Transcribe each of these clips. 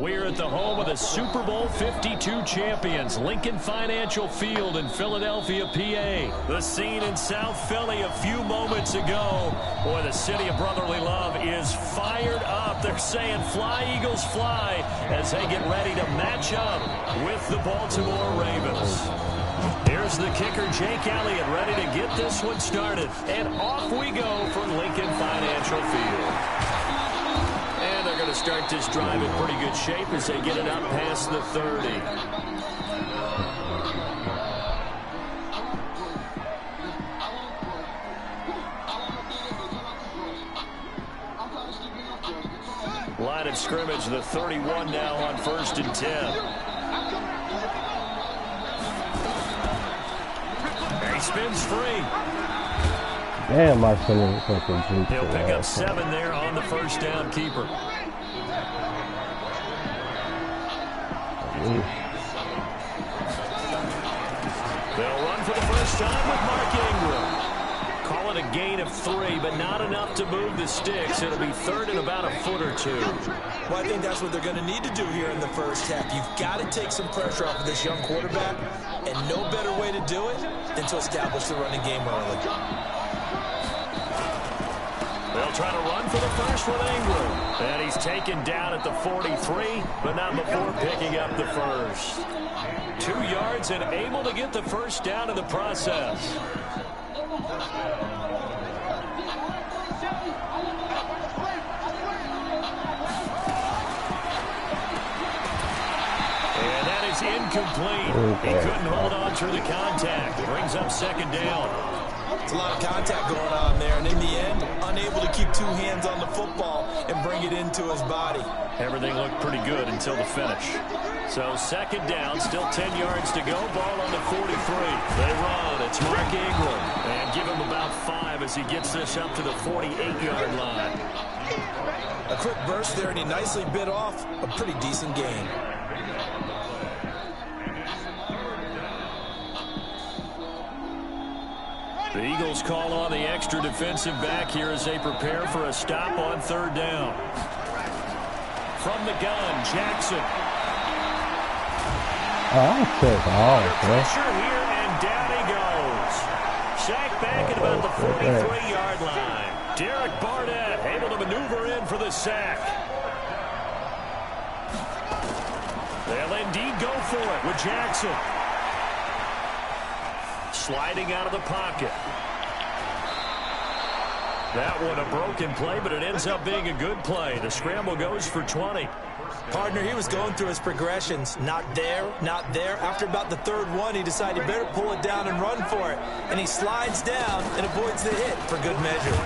We're at the home of the Super Bowl 52 champions, Lincoln Financial Field in Philadelphia, PA. The scene in South Philly a few moments ago. Boy, the city of brotherly love is fired up. They're saying, "Fly, Eagles, fly," as they get ready to match up with the Baltimore Ravens. Here's the kicker, Jake Elliott, ready to get this one started. And off we go from Lincoln Financial Field. And they're going to start this drive in pretty good shape as they get it up past the 30. Line of scrimmage, the 31 now on 1st and 10. He spins free. Damn, my son is fucking juke. He'll pick up 7 there on the first down keeper. They'll run for the first time with Mark Ingram. Call it a gain of 3, but not enough to move the sticks. It'll be 3rd and about a foot or 2. Well, I think that's what they're going to need to do here in the first half. You've got to take some pressure off of this young quarterback, and no better way to do it than to establish the running game early. They'll try to run for the first with Ingram. And he's taken down at the 43, but not before picking up the first. 2 yards and able to get the first down in the process. And that is incomplete. He couldn't hold on through the contact. Brings up 2nd down. It's a lot of contact going on there, and in the end, unable to keep 2 hands on the football and bring it into his body. Everything looked pretty good until the finish. So 2nd down, still 10 yards to go. Ball on the 43. They run. It's Mark Ingram. And give him about 5 as he gets this up to the 48-yard line. A quick burst there, and he nicely bit off a pretty decent gain. The Eagles call on the extra defensive back here as they prepare for a stop on 3rd down. From the gun, Jackson. Pressure here, and down he goes. Sacked back at about the 43-yard line. Derek Barnett able to maneuver in for the sack. They'll indeed go for it with Jackson. Sliding out of the pocket. That one a broken play, but it ends up being a good play. The scramble goes for 20. Partner, he was going through his progressions. Not there, not there. After about the 3rd one, he decided he better pull it down and run for it. And he slides down and avoids the hit for good measure.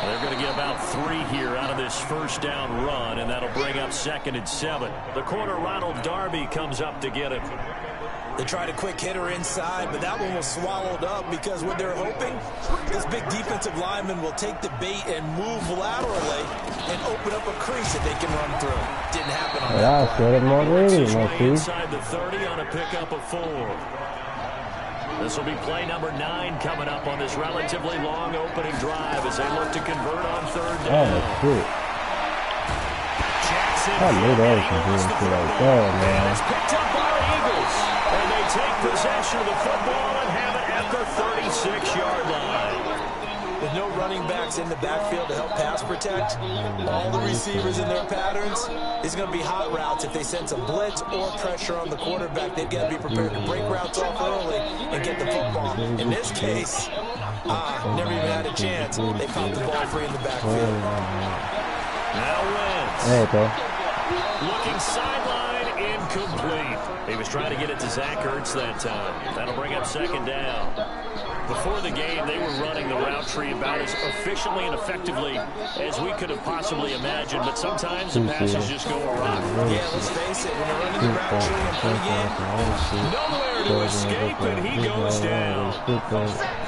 They're going to get about 3 here out of this first down run, and that'll bring up 2nd and 7. The corner, Ronald Darby, comes up to get it. They tried a quick hitter inside, but that one was swallowed up because what they're hoping, this big defensive lineman will take the bait and move laterally and open up a crease that they can run through. Didn't happen on that play. Inside the 30 on a pickup of 4. This will be play number 9 coming up on this relatively long opening drive as they look to convert on 3rd down. Jackson and it's picked up by the Eagles. And they take possession of the football and have it at the 36-yard line. With no running backs in the backfield to help pass protect, all the receivers in their patterns, it's going to be hot routes. If they sense a blitz or pressure on the quarterback, they've got to be prepared to break routes off early and get the football. In this case, never even had a chance. They popped the ball free in the backfield. Now Wentz. Looking sideline, incomplete. He was trying to get it to Zach Ertz that time. That'll bring up 2nd down. Before the game, they were running the route tree about as efficiently and effectively as we could have possibly imagined, but sometimes the passes just go awry. Yeah, let's face it, when you're running the route tree in pregame, nowhere to escape, and he goes down.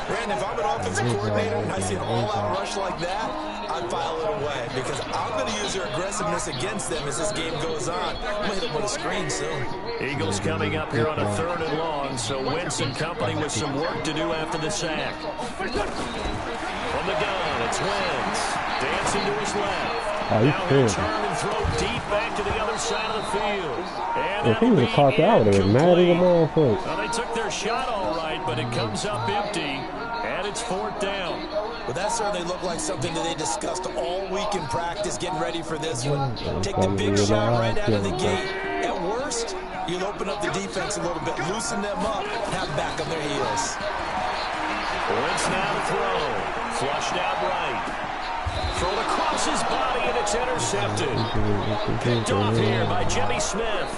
Brandon, if I'm an offensive coordinator and I see an all-out rush like that, I'd file it away because I'm going to use their aggressiveness against them as this game goes on. I'm going to hit them with a screen soon. Eagles coming up here on a 3rd and long, so Wentz and company with some work to do after the sack. From the gun, it's Wentz. Dancing to his left. Oh, he's now good. turn and throw deep back to the other side of the field. And If he would have caught that, I would have been mad at the motherfucker. Well, they took their shot all right, but it comes up empty, and it's 4th down. Well, that certainly looked like something that they discussed all week in practice, getting ready for this one. Take the big shot right out of the gate. At worst, you'll open up the defense a little bit, loosen them up, have them back on their heels. Wentz now to throw. Flushed out right. Thrown across his body, and it's intercepted. Picked off here by Jimmy Smith.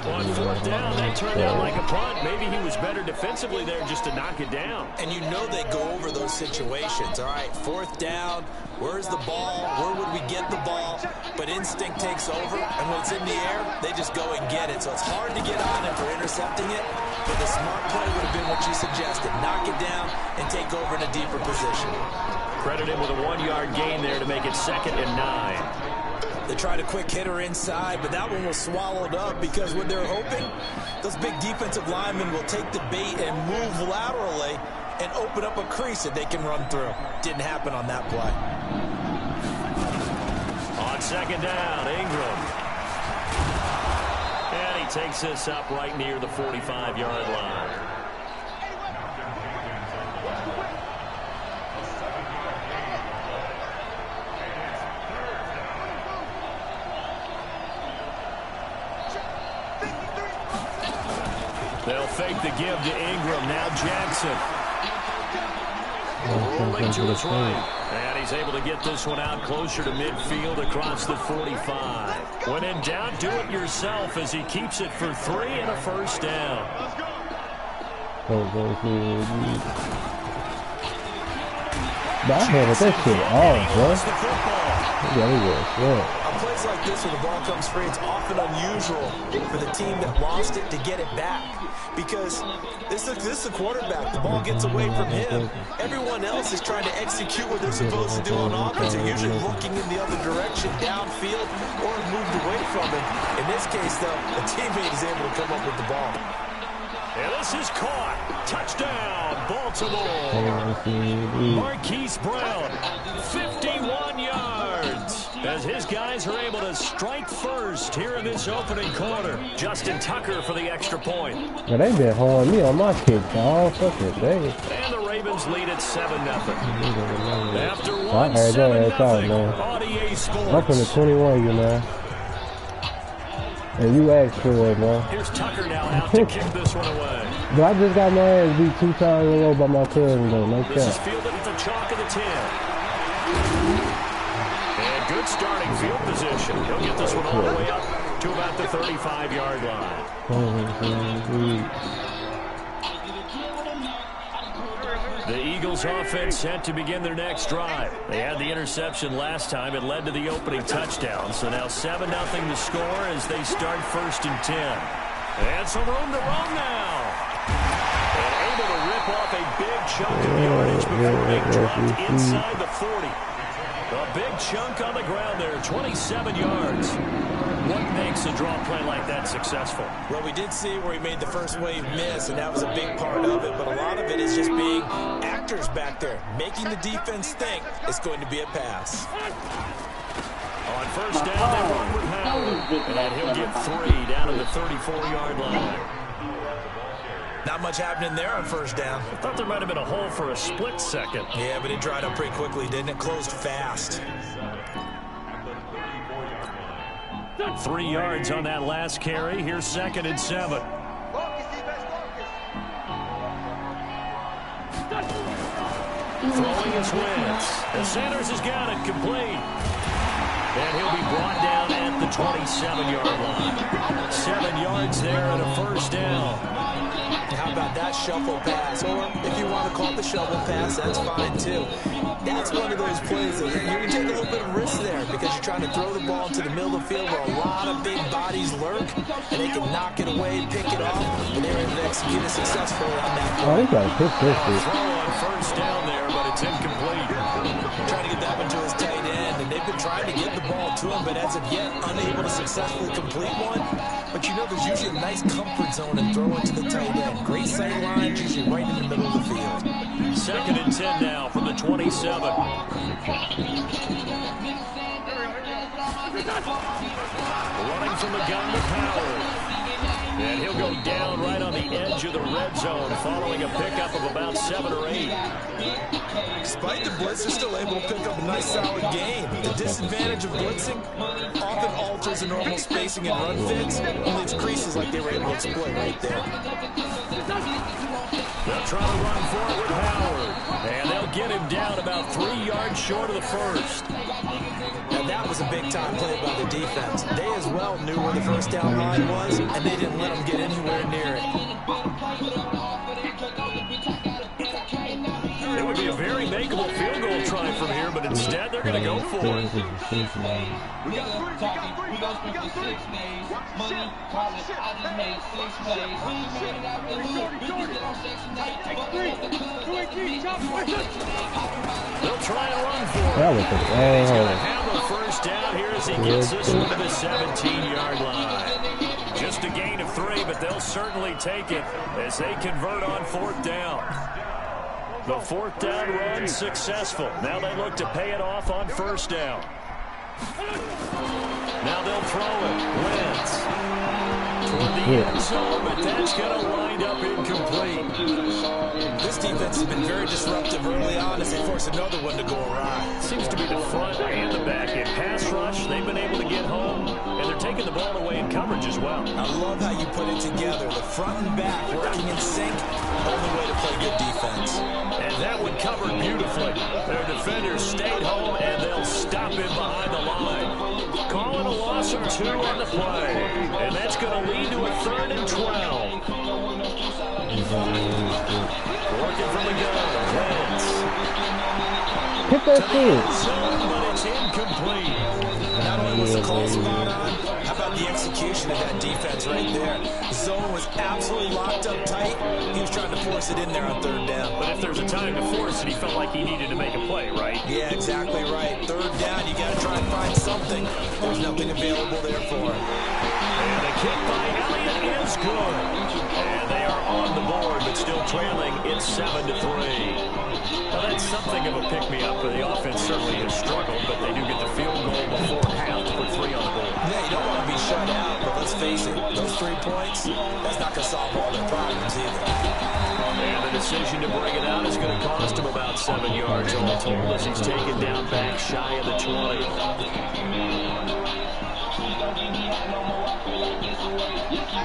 On 4th down, that turned out like a punt. Maybe he was better defensively there just to knock it down. And you know they go over those situations. All right, 4th down, where's the ball? Where would we get the ball? But instinct takes over, and when it's in the air, they just go and get it. So it's hard to get on him for intercepting it, but the smart play would have been what you suggested. Knock it down and take over in a deeper position. Credit him with a 1-yard gain there to make it 2nd and 9. They tried a quick hitter inside, but that one was swallowed up because what they're hoping, those big defensive linemen will take the bait and move laterally and open up a crease that they can run through. Didn't happen on that play. On 2nd down, Ingram. And he takes this up right near the 45-yard line. They'll fake the give to Ingram. Now Jackson. Rolling to his right. And he's able to get this one out closer to midfield across the 45. When in doubt, do it yourself as he keeps it for 3 and a 1st down. That had that shit off, bro. Yeah, he was. Yeah. On plays like this where the ball comes free, it's often unusual for the team that lost it to get it back. Because this is the quarterback. The ball gets away from him. Everyone else is trying to execute what they're supposed to do on offense. They're usually looking in the other direction, downfield, or moved away from him. In this case, though, the teammate is able to come up with the ball. And this is caught. Touchdown, Baltimore. Marquise Brown, 51 yards. As his guys are able to strike first here in this opening quarter. Justin Tucker for the extra point. Yeah, they been holding me on my kicks all fucking day. And the Ravens lead at 7-0. After I one, heard that 7-0 man. on EA Sports. I'm from the 21, you man. And you asked for it, man. Here's Tucker now out to kick this one away. But I just got my ass beat 2 times in a row by my cousin, though. No This is cap. fielded at the chalk of the 10. And good starting field position. He'll get this one all the way up to about the 35-yard line. The Eagles offense set to begin their next drive. They had the interception last time. It led to the opening touchdown. So now 7-0 the score as they start 1st and 10. And some room to run now. And able to rip off a big chunk of yardage before being dropped inside the 40. A big chunk on the ground there, 27 yards. What makes a draw play like that successful? Well, we did see where he made the first wave miss, and that was a big part of it. But a lot of it is just being actors back there, making the defense think it's going to be a pass. On 1st down, they run with Howard. And he'll get 3 down to the 34-yard line. Not much happening there on 1st down. I thought there might have been a hole for a split second. Yeah, but it dried up pretty quickly, didn't it? Closed fast. 3 yards on that last carry. Here's 2nd and 7. Throwing his Wentz. And Sanders has got it complete. And he'll be brought down at the 27-yard line. 7 yards there and a 1st down. How about that shuffle pass? Or if you want to call it the shovel pass, that's fine too. That's one of those plays that you can take a little bit of risk there because you're trying to throw the ball into the middle of the field where a lot of big bodies lurk, and they can knock it away, pick it off, and they're able to execute it successfully on that. Oh, he got pick this. Throw on 1st down there, but it's incomplete. Trying to get that one to his tight end, and they've been trying to get the ball to him, but as of yet, unable to successfully complete one. But you know there's usually a nice comfort zone in throwing to the tight end. Great sight lines, usually right in the middle of the field. 2nd and 10 now from the 27. Running from the gun to Power. And he'll go down right on the edge of the red zone following a pickup of about 7 or 8. Despite the blitz, they're still able to pick up a nice solid gain. The disadvantage of blitzing often alters the normal spacing and run fits, and leaves creases like they were able to exploit right there. They'll try to run for it with Howard. And they'll get him down about 3 yards short of the first. And that was a big-time play by the defense. They as well knew where the first down line was, and they didn't let them get anywhere near it. It would be a very makeable field goal try from here, but instead they're going to go for it. They'll try and run for it. He's going to have a first down here as he gets this one to the 17-yard line. Just a gain of 3, but they'll certainly take it as they convert on 4th down. The 4th down run successful. Now they look to pay it off on 1st down. Now they'll throw it. Wentz toward the end zone, but that's going to wind up incomplete. This defense has been very disruptive early on as they force another one to go awry. Seems to be the front and the back end. Pass rush, they've been able to get home, and they're taking the ball away in coverage as well. I love how you put it together. The front and back working in sync. Only way to play good defense. And that one covered beautifully. Their defenders stayed home, and they'll stop him behind the line. Calling a loss of 2 on the play. And that's going to lead to a 3rd and 12. Working from the gun. Wentz. Hit that field. But it's incomplete. Not only was the call spot on, how about the execution of that defense right there? The zone was absolutely locked up tight. He was trying to force it in there on 3rd down. But if there's a time to force it, he felt like he needed to make a play, right? Yeah, exactly right. 3rd down, you got to try and find something. There's nothing available there for him. And the kick by Elliott is good. And they are on the board, but still trailing. It's 7-3. Well, that's something of a pick-me-up, but the offense certainly has struggled, but they do get the field goal before half to put 3 on the board. Yeah, you don't want to be shut out, but let's face it, those 3 points, that's not going to solve all their problems either. And the decision to bring it out is going to cost him about 7 yards all told as he's taken down back shy of the 20.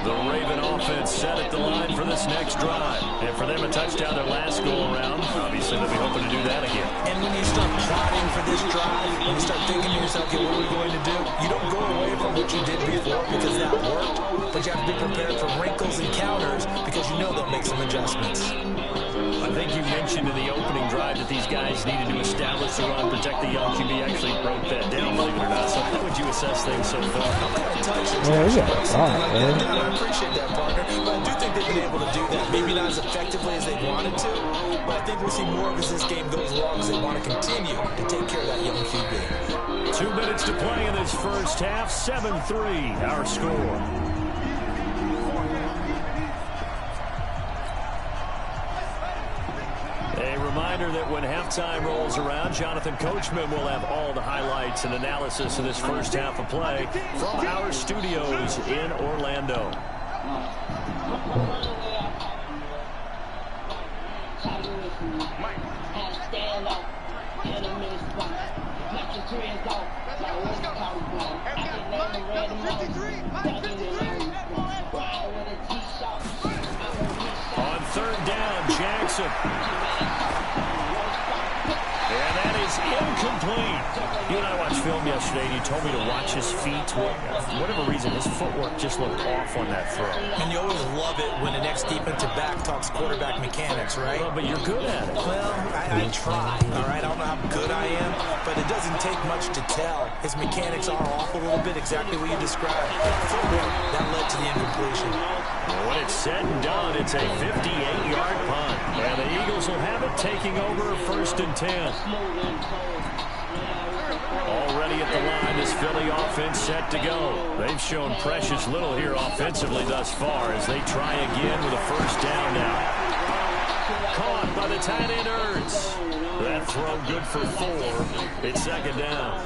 The Raven offense set at the line for this next drive. And for them, a touchdown their last go-around. Obviously, they'll be hoping to do that again. And when you start plotting for this drive, when you start thinking to yourself, okay, what are we going to do? You don't go away from what you did before because that worked. But you have to be prepared for wrinkles and counters because you know they'll make some adjustments. I think you mentioned in the opening drive that these guys needed to establish the run, protect the young QB. Actually broke that down, believe it or not. So how would you assess things so far? I'm kind of touched. I appreciate that, partner. But I do think they've been able to do that. Maybe not as effectively as they wanted to, but I think we'll see more of as this game goes along as they want to continue to take care of that young QB. 2 minutes to play in this first half. 7-3, our score. A reminder that when halftime rolls around, Jonathan Coachman will have all the highlights and analysis of this first half of play from our studios in Orlando. On 3rd down, Jackson. And that is incomplete. You and I watched film yesterday, and you told me to watch his feet. For whatever reason, his footwork just looked off on that throw. And you always love it when the next defensive back talks quarterback mechanics, right? Well, but you're good at it. Well, I try, all right? I don't know how good I am, but it doesn't take much to tell. His mechanics are off a little bit, exactly what you described. Footwork, that led to the incompletion. When it's said and done, it's a 58-yard punt. And the Eagles will have it taking over 1st and 10. Already at the line, this Philly offense set to go. They've shown precious little here offensively thus far as they try again with a 1st down now. Caught by the tight end Ertz. That throw good for 4. It's second down.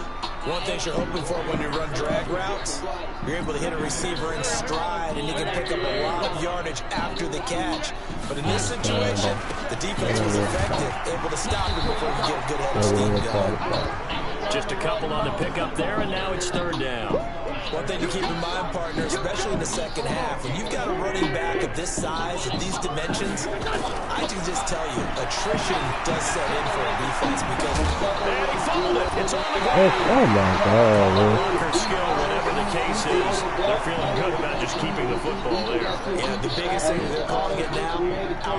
One thing you're hoping for when you run drag routes, you're able to hit a receiver in stride, and you can pick up a lot of yardage after the catch. But in this situation, the defense was effective, able to stop him before you get a good head of steam going. Just a couple on the pickup there, and now it's third down. One thing to keep in mind, partner, especially in the second half, when you've got a running back of this size and these dimensions, I can just tell you, attrition does set in for a defense because... And he fumbled it. It's on the Oh my God, man. skill, whatever the case is, they're feeling good about just keeping the football there. Yeah, the biggest thing they're calling it now,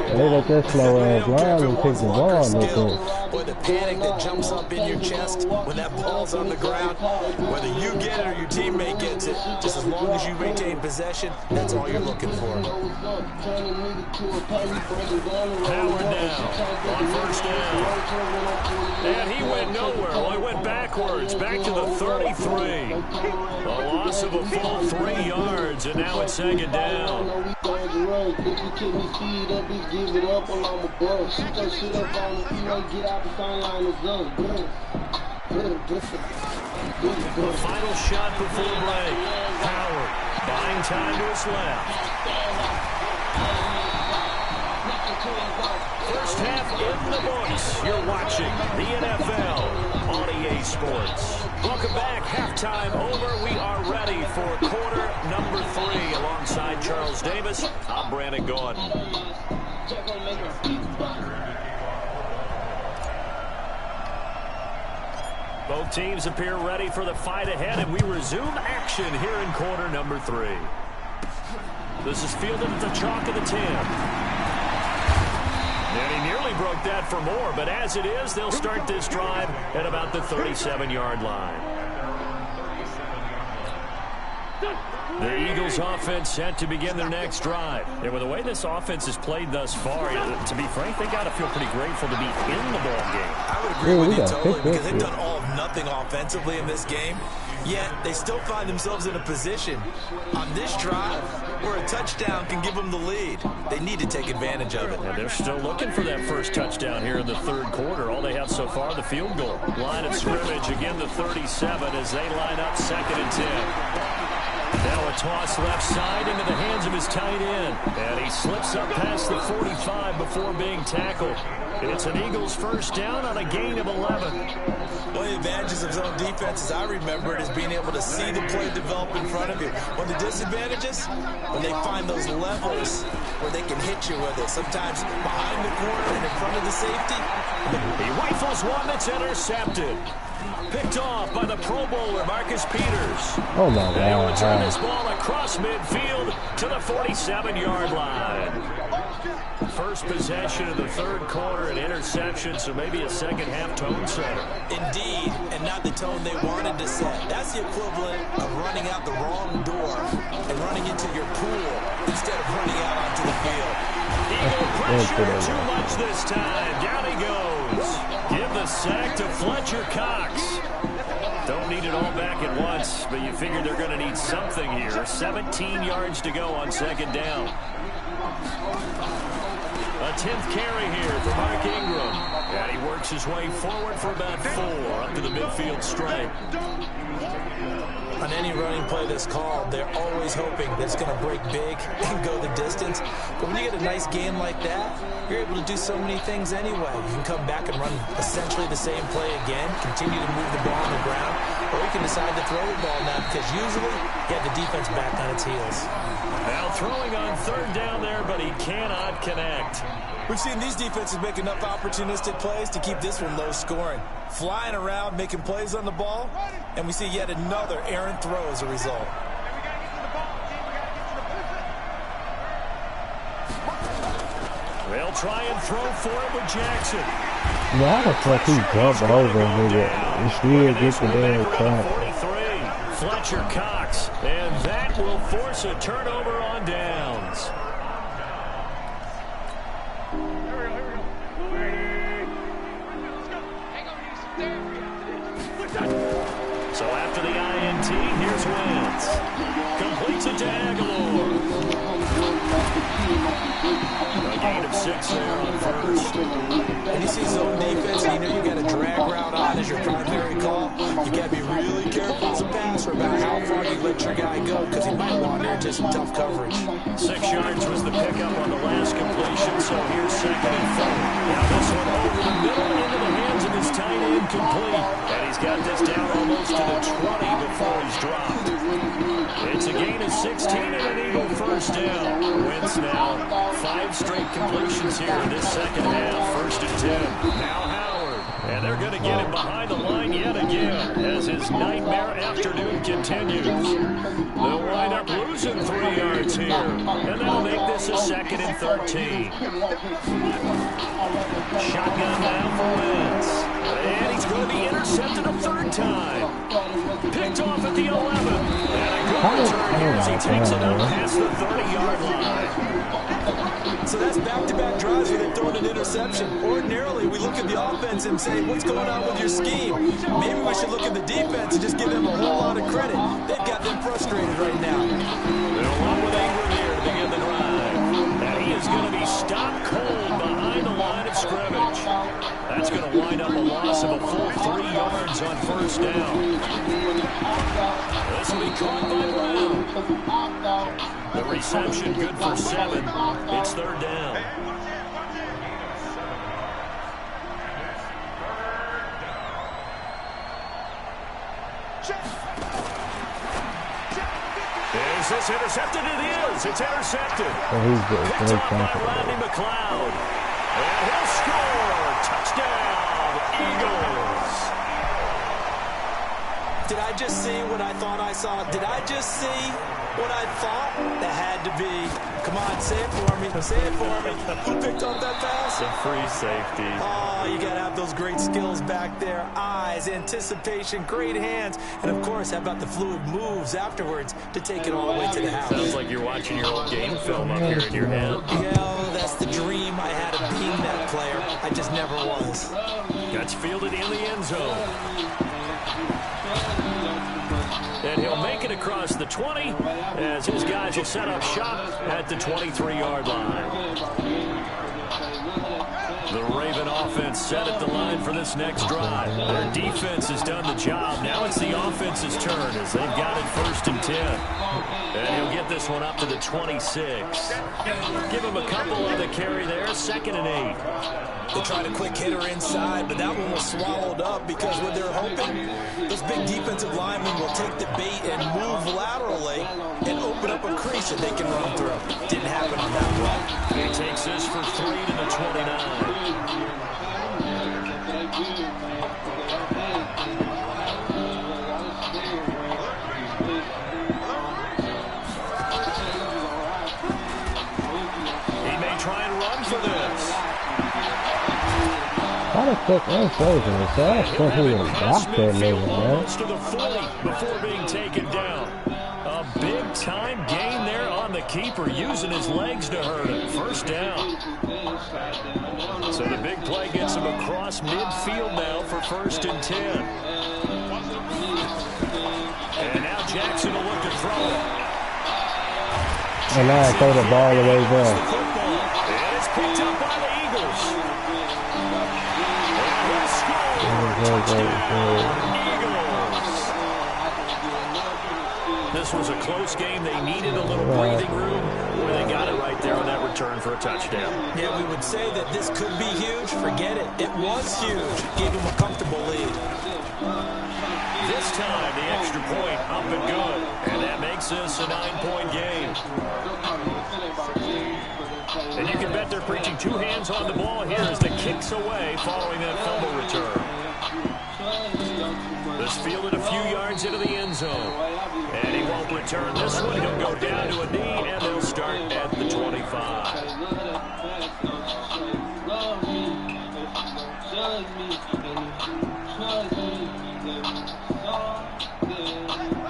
They let that slow ass line and take the ball a little bit. Or the panic that jumps up in your chest when that ball's on the ground. Whether you get it or your teammate gets it, just as long as you retain possession, that's all you're looking for. Howard now on first down. And he went nowhere. Well, he went backwards, back to the 33. A loss of a full 3 yards, and now it's second down. The final shot before break. Howard buying time to his left. First half in the books. You're watching the NFL on EA Sports. Welcome back. Halftime over. We are ready for quarter number 3. Alongside Charles Davis, I'm Brandon Gordon. Both teams appear ready for the fight ahead, and we resume action here in quarter number 3. This is fielded at the chalk of the 10. And he nearly broke that for more, but as it is, they'll start this drive at about the 37-yard line. The Eagles offense set to begin their next drive. And with the way this offense has played thus far, to be frank, they got to feel pretty grateful to be in the ball game. I would agree with you totally because they've done all of nothing offensively in this game. Yet they still find themselves in a position on this drive where a touchdown can give them the lead. They need to take advantage of it. And they're still looking for that first touchdown here in the third quarter. All they have so far, the field goal. Line of scrimmage, again the 37 as they line up 2nd and 10. Now a toss left side into the hands of his tight end. And he slips up past the 45 before being tackled. It's an Eagles first down on a gain of 11. One of the advantages of zone defense, as I remember it, is being able to see the play develop in front of you. One of the disadvantages, when they find those levels where they can hit you with it. Sometimes behind the corner and in front of the safety. He rifles one that's intercepted. Picked off by the Pro Bowler, Marcus Peters. Oh, my God. They will return this ball across midfield to the 47-yard line. First possession of the third quarter, an interception, so maybe a second-half tone setter. Indeed, and not the tone they wanted to set. That's the equivalent of running out the wrong door and running into your pool instead of running out onto the field. Eagle pressure, too much this time. Down he goes. Give the sack to Fletcher Cox. Don't need it all back at once, but you figure they're going to need something here. 17 yards to go on second down. A 10th carry here for Mark Ingram. And he works his way forward for about 4 up to the midfield stripe. On any running play that's called, they're always hoping that it's going to break big and go the distance. But when you get a nice game like that, you're able to do so many things anyway. You can come back and run essentially the same play again, continue to move the ball on the ground, or you can decide to throw the ball now because usually you have the defense back on its heels. Now throwing on third down there, but he cannot connect. We've seen these defenses make enough opportunistic plays to keep this one low scoring. Flying around, making plays on the ball, and we see yet another errant throw as a result. They'll try and throw for it with Jackson. Why the fuck he jump over nigga and still get the damn crap? Fletcher Cox, and that will force a turnover on downs. So after the INT, here's Wentz. Completes it to Aguilar. A gain of 6 there on first. And you see zone defense, and you know really careful as a passer about how far you let your guy go, because he might wander into some tough coverage. 6 yards was the pickup on the last completion, so here's 2nd and 4. Now this one over the middle into the hands of his tight end, complete. And he's got this down almost to the 20 before he's dropped. It's a gain of 16 and an Eagle first down. Wentz now 5 straight completions here in this second half. 1st and 10. Now Howard. And they're going to get him behind the line yet again as his nightmare afternoon continues. They'll wind up losing 3 yards here. And that'll make this a 2nd and 13. Shotgun now for Wentz. And he's going to be intercepted a 3rd time. Picked off at the 11. And a good return here as he takes it up past the 30-yard line. So that's back-to-back drives where they've thrown an interception. Ordinarily, we look at the offense and say, what's going on with your scheme? Maybe we should look at the defense and just give them a whole lot of credit. They've got them frustrated right now. They'll run with Ingram here to begin the drive. And he is going to be stopped cold behind the line of scrimmage. That's going to wind up a loss of a full 3 yards on 1st down. This will be caught by Brown. The reception good for 7. It's 3rd down. Is this intercepted? It is. It's intercepted. Oh, he's good. Picked off by Rodney McLeod. And he'll score. Touchdown, Eagles. Did I just see what I thought I saw? Did I just see what I thought? That had to be. Come on, say it for me. Say it for me. Who picked up that pass? A free safety. Oh, you got to have those great skills back there. Eyes, anticipation, great hands. And, of course, how about the fluid moves afterwards to take it all the way to the house? Sounds like you're watching your old game film up here in your head. Yeah, that's the dream I had of being that player. I just never was. Gets fielded in the end zone. And he'll make it across the 20 as his guys will set up shop at the 23-yard line. The Raven offense set at the line for this next drive. Their defense has done the job. Now it's the offense's turn as they've got it 1st and 10. And he'll get this one up to the 26. Give him a couple on the carry there. 2nd and 8. They tried a quick hitter inside, but that one was swallowed up because what they're hoping, those big defensive linemen will take the bait and move laterally and open up a crease that they can run through. Didn't happen on that one. He takes this for 3 to the 29. He may try and run for this. Not a quick interception. It's supposed to be a block there later, man. To the 40 before being taken down. A big-time gain there on the keeper, using his legs to hurt him. 1st down. So the big play gets him across midfield now for 1st and 10. And now Jackson will look to throw it. And now I throw the ball away there. And it's picked up by the Eagles. This was a close game. They needed a little breathing room. Where they got it right there on that return for a touchdown. Yeah, we would say that this could be huge. Forget it. It was huge. Gave them a comfortable lead. This time, the extra point up and good. And that makes this a 9-point game. And you can bet they're preaching 2 hands on the ball here as the kick's away following that fumble return. This fielded a few yards into the end zone. And he won't return this one. He'll go down to a knee, and they'll start at the 25.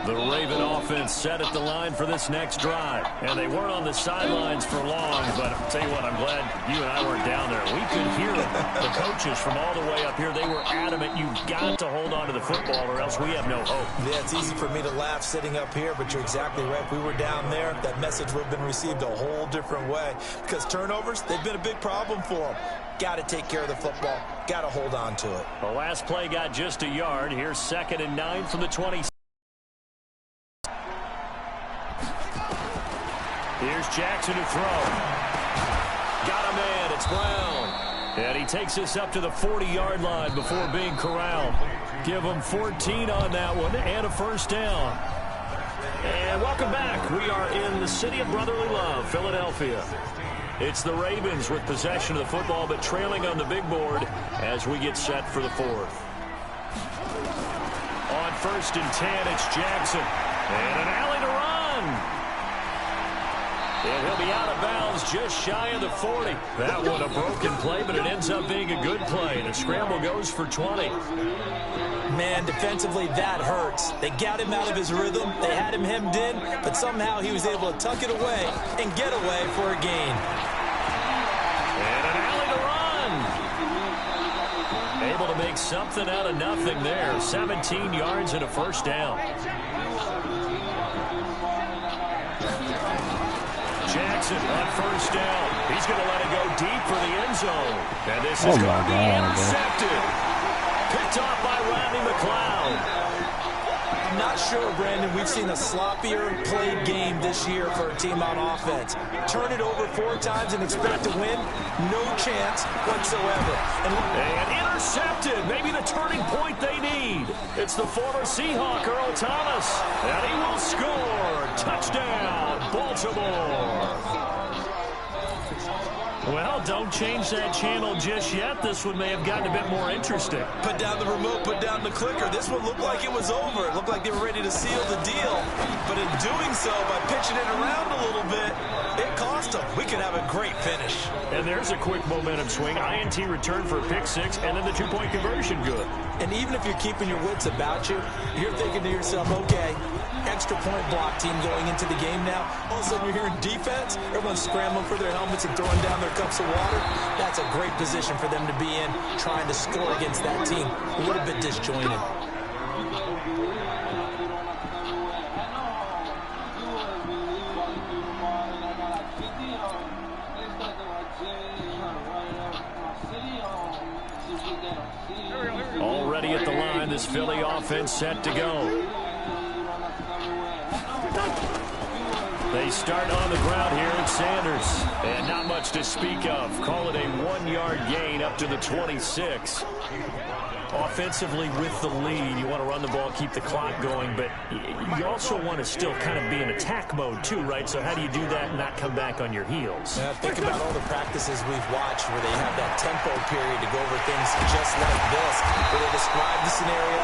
The Raven offense set set at the line for this next drive. And they weren't on the sidelines for long, but I'll tell you what, I'm glad you and I weren't down there. We could hear the coaches from all the way up here. They were adamant, you've got to hold on to the football or else we have no hope. Yeah, it's easy for me to laugh sitting up here, but you're exactly right. If we were down there, that message would have been received a whole different way. Because turnovers, they've been a big problem for them. Got to take care of the football. Got to hold on to it. The last play got just a yard. Here's 2nd and 9 from the 20. Here's Jackson to throw. Got a man. It's Brown. And he takes us up to the 40-yard line before being corralled. Give him 14 on that one and a first down. And welcome back. We are in the city of brotherly love, Philadelphia. It's the Ravens with possession of the football, but trailing on the big board as we get set for the 4th. On 1st and 10, it's Jackson. And an alley to run. And he'll be out of bounds just shy of the 40. That one a broken play, but it ends up being a good play. The scramble goes for 20. Man, defensively, that hurts. They got him out of his rhythm. They had him hemmed in, but somehow he was able to tuck it away and get away for a gain. And an alley to run. Able to make something out of nothing there. 17 yards and a first down. Jackson on 1st down. He's going to let it go deep for the end zone. And this is going to be intercepted. Picked off by Rodney McLeod. I'm not sure, Brandon, we've seen a sloppier played game this year for a team on offense. Turn it over 4 times and expect to win? No chance whatsoever. And intercepted. Maybe the turning point they need. It's the former Seahawk, Earl Thomas. And he will score. Touchdown, Baltimore. Well, don't change that channel just yet. This one may have gotten a bit more interesting. Put down the remote, put down the clicker. This one looked like it was over. It looked like they were ready to seal the deal. But in doing so, by pitching it around a little bit, it cost them. We could have a great finish. And there's a quick momentum swing. INT return for a pick 6, and then the 2-point conversion good. And even if you're keeping your wits about you, you're thinking to yourself, okay, extra point block team going into the game now. All of a sudden you're hearing defense. Everyone's scrambling for their helmets and throwing down their cups of water. That's a great position for them to be in, trying to score against that team. A little bit disjointed. Already at the line, this Philly offense set to go. They start on the ground here at Sanders. And not much to speak of. Call it a 1-yard gain up to the 26. Offensively with the lead, you want to run the ball, keep the clock going, but you also want to still kind of be in attack mode too, right? So how do you do that and not come back on your heels? Yeah, think about all the practices we've watched where they have that tempo period to go over things just like this, where they describe the scenario,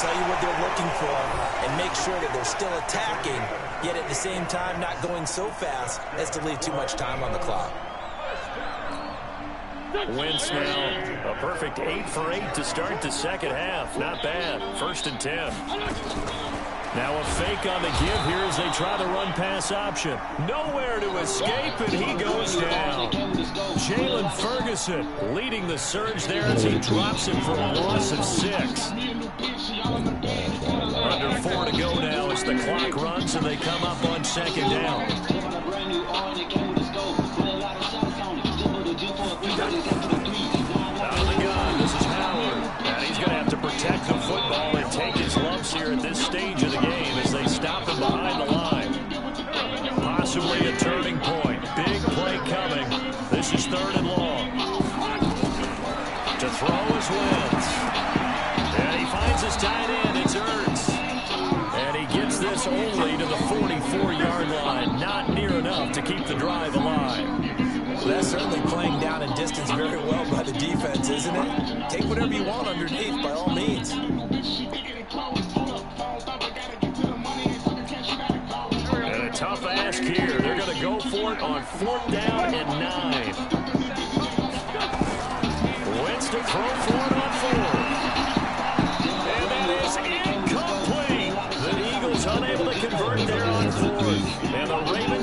tell you what they're looking for, and make sure that they're still attacking, yet at the same time not going so fast as to leave too much time on the clock. Wentz now a perfect 8 for 8 to start the second half. Not bad. 1st and 10. Now a fake on the give here as they try the run-pass option. Nowhere to escape, and he goes down. Jalen Ferguson leading the surge there as he drops it for a loss of 6. Under 4 to go now as the clock runs and they come up on 2nd down. Out of the gun, this is Howard. And he's going to have to protect the football and take his lumps here at this stage of the game as they stop him behind the line. Possibly a turning point. Big play coming. This is 3rd and long. To throw is Wentz. And he finds his tight end. It's Ertz. And he gets this only to the 44-yard line. Not near enough to keep the drive alive. Well, that's certainly playing down in distance very well by the defense, isn't it? Take whatever you want underneath, by all means. And a tough ask here. They're going to go for it on 4th down and 9. Wentz to throw for it on 4th. And that is incomplete. The Eagles unable to convert there on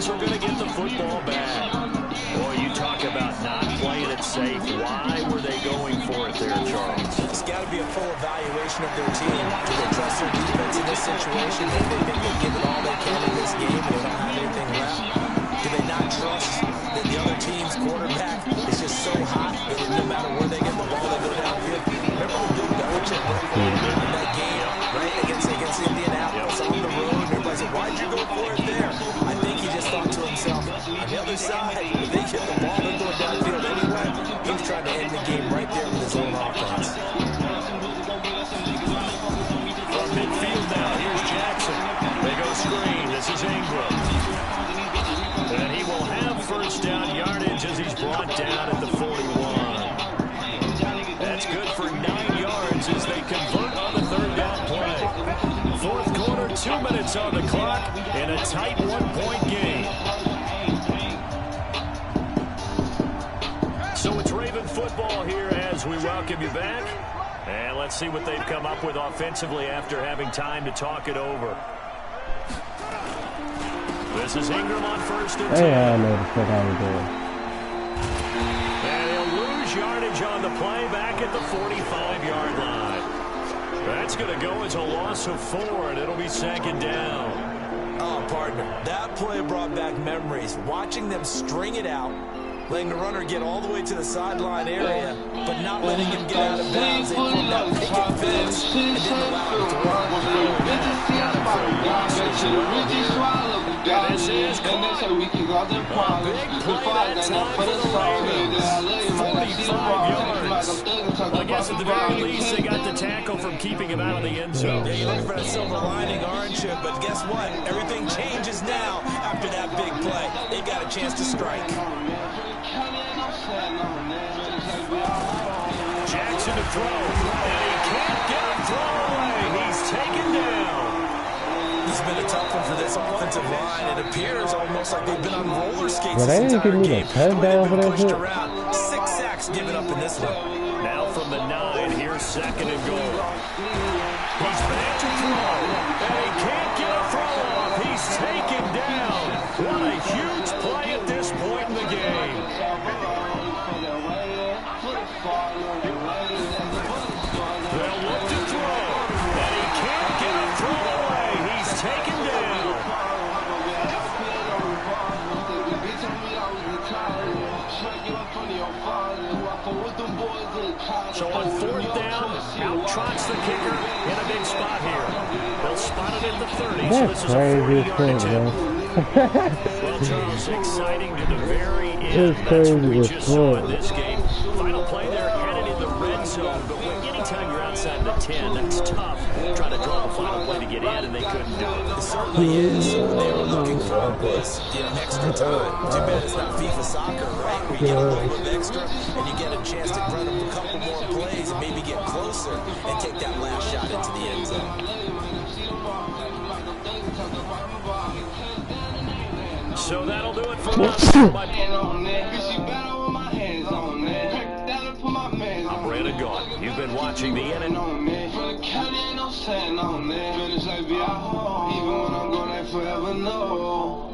Lions are going to get the football back. Boy, you talk about not playing it safe. Why were they going for it there, Charles? It's got to be a full evaluation of their team. Do they trust their defense in this situation? Maybe they think they've given all they can in this game and they don't have anything left. Do they not trust that the other team's quarterback is just so hot that no matter where they get the ball, they go downfield? Remember the Bill Belichick in that game, right, against Indianapolis on the road? Everybody said, why'd you go for it there? I think he just thought to himself, on the other side, if they hit the ball, they're going downfield anyway. He was trying to end the game right there with his own offense. From midfield now, here's Jackson. They go screen. This is Ingram. And he will have first down yardage as he's brought down at the 41. That's good for 9 yards as they convert on the third down play. Fourth quarter, 2 minutes on the clock in a tight 1-point game. So it's Raven football here as we welcome you back. And let's see what they've come up with offensively after having time to talk it over. This is Ingram on first and 10. Hey, I know the fuck I was doing. And he'll lose yardage on the play back at the 45-yard line. That's going to go as a loss of 4, and it'll be second down. Oh, partner, that play brought back memories. Watching them string it out, letting the runner get all the way to the sideline area, but not letting him get out of bounds. They formed that picket fence and didn't allow him to run. This is a big play that time for the Ravens. 45 yards. I guess at the very least they got the tackle from keeping him out of the end zone. Yeah, you're looking for that silver lining, aren't you? But guess what? Everything changes now after that big play. They got a chance to strike. Jackson to throw, and he can't get a throw away. He's taken down. It's been a tough one for this offensive line. It appears almost like they've been on roller skates Well, this they didn't entire give me game. the touchdown for that Pushed shit. around. 6 sacks given up in this one. Now from the 9, here's second and goal. He's back to throw, and he can't get a throw off. He's taken down. What a huge play at this point in the game. They'll look to throw, and he can't get a throw away. He's taken down. So on fourth down, out trots the kicker in a big spot here. They'll spot it at the 30, so this is a 40-yard attempt. Well, Charles, exciting to the very end. That's what we just saw in this game. Final play there, headed in the red zone, but anytime you're outside the 10, that's tough. Trying to draw the final play to get in, and they couldn't do it. It certainly is. They were looking for this, extra time. Too bad it's not FIFA soccer, right? Where you get a little bit extra, and you get a chance to run a couple more plays and maybe get closer and take that last shot into the end zone. So that'll do it for us. I'm Brandon Gaughan. You've been watching the NFL. Even when I'm gone, I forever know.